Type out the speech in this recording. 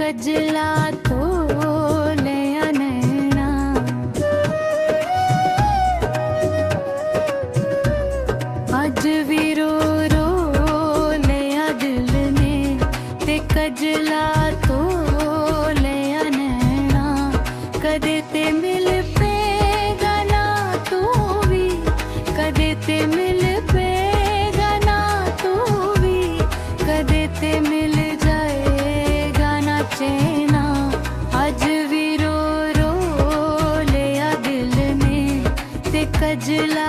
कजला तो लिया नैना। अज भी रो लिया दिल ने ते कजला तो लिया नैना। कदे ते मिल पेगा ना तू भी, कदे ते मिल पेगा ना तू भी, कदे ते मिल जाएगा ना चैना। अज भी रो लिया दिल ने ते कजला